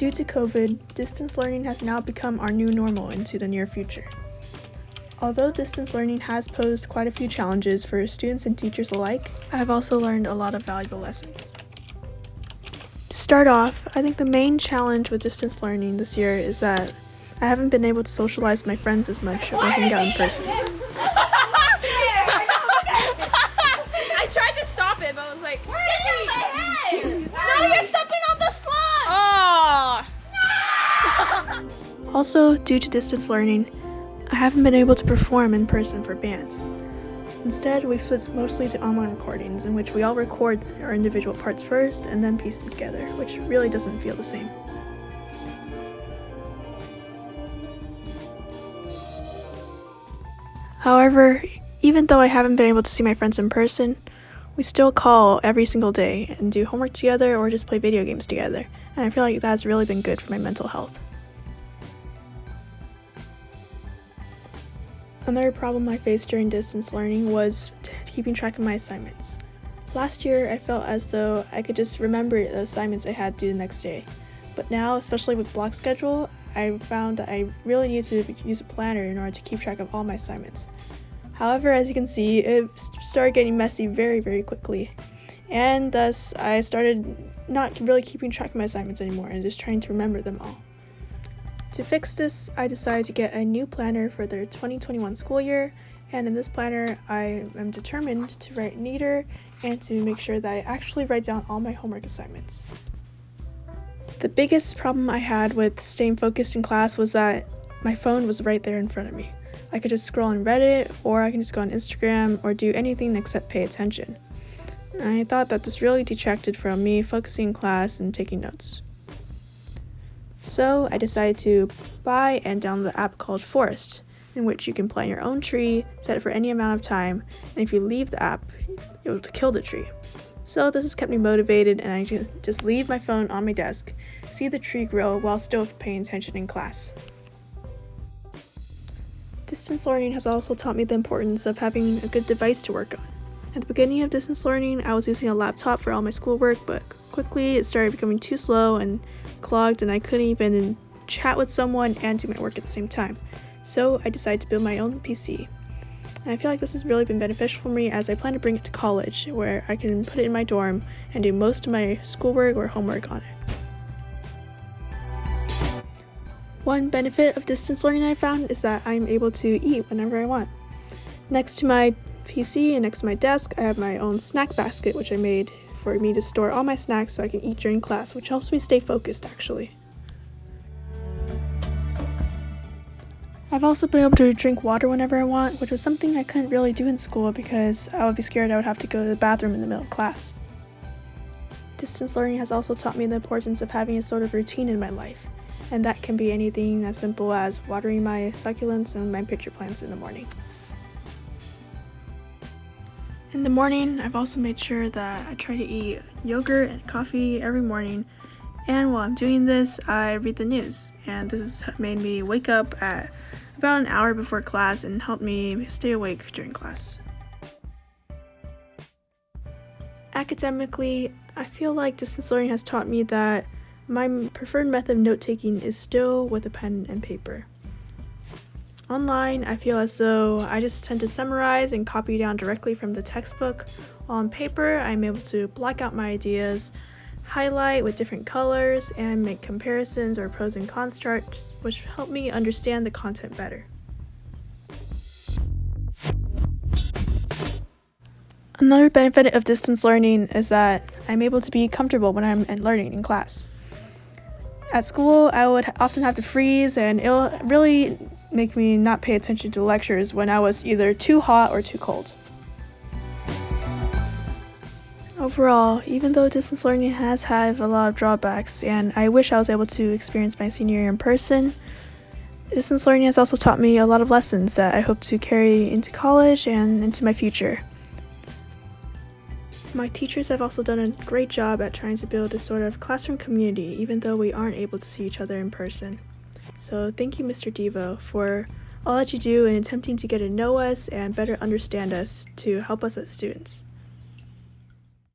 Due to COVID, distance learning has now become our new normal into the near future. Although distance learning has posed quite a few challenges for students and teachers alike, I have also learned a lot of valuable lessons. To start off, I think the main challenge with distance learning this year is that I haven't been able to socialize with my friends as much or hang out in person. I tried to stop it, but I was like, get out of my head! No, you're stepping on the slide! Oh! Also, due to distance learning, I haven't been able to perform in person for bands. Instead, we've switched mostly to online recordings in which we all record our individual parts first and then piece them together, which really doesn't feel the same. However, even though I haven't been able to see my friends in person, we still call every single day and do homework together or just play video games together, and I feel like that's really been good for my mental health. Another problem I faced during distance learning was keeping track of my assignments. Last year, I felt as though I could just remember the assignments I had due the next day, but now, especially with block schedule, I found that I really need to use a planner in order to keep track of all my assignments. However, as you can see, it started getting messy very, very quickly, and thus I started not really keeping track of my assignments anymore and just trying to remember them all. To fix this, I decided to get a new planner for the 2021 school year, and in this planner, I am determined to write neater and to make sure that I actually write down all my homework assignments. The biggest problem I had with staying focused in class was that my phone was right there in front of me. I could just scroll on Reddit, or I can just go on Instagram, or do anything except pay attention. I thought that this really detracted from me focusing in class and taking notes. So I decided to buy and download the app called Forest, in which you can plant your own tree, set it for any amount of time, and if you leave the app, it will kill the tree. So this has kept me motivated, and I just leave my phone on my desk, see the tree grow while still paying attention in class. Distance learning has also taught me the importance of having a good device to work on. At the beginning of distance learning, I was using a laptop for all my schoolwork, but quickly it started becoming too slow and clogged, and I couldn't even chat with someone and do my work at the same time. So I decided to build my own PC. And I feel like this has really been beneficial for me as I plan to bring it to college, where I can put it in my dorm and do most of my schoolwork or homework on it. One benefit of distance learning I found is that I'm able to eat whenever I want. Next to my PC and next to my desk, I have my own snack basket, which I made for me to store all my snacks so I can eat during class, which helps me stay focused actually. I've also been able to drink water whenever I want, which was something I couldn't really do in school because I would be scared I would have to go to the bathroom in the middle of class. Distance learning has also taught me the importance of having a sort of routine in my life, and that can be anything as simple as watering my succulents and my pitcher plants in the morning. In the morning, I've also made sure that I try to eat yogurt and coffee every morning, and while I'm doing this, I read the news, and this has made me wake up at about an hour before class and helped me stay awake during class. Academically, I feel like distance learning has taught me that my preferred method of note-taking is still with a pen and paper. Online, I feel as though I just tend to summarize and copy down directly from the textbook. While on paper, I'm able to block out my ideas, highlight with different colors, and make comparisons or pros and cons charts, which help me understand the content better. Another benefit of distance learning is that I'm able to be comfortable when I'm learning in class. At school, I would often have to freeze, and it'll really make me not pay attention to lectures when I was either too hot or too cold. Overall, even though distance learning has had a lot of drawbacks, and I wish I was able to experience my senior year in person, distance learning has also taught me a lot of lessons that I hope to carry into college and into my future. My teachers have also done a great job at trying to build a sort of classroom community, even though we aren't able to see each other in person. So thank you, Mr. Devo, for all that you do in attempting to get to know us and better understand us to help us as students.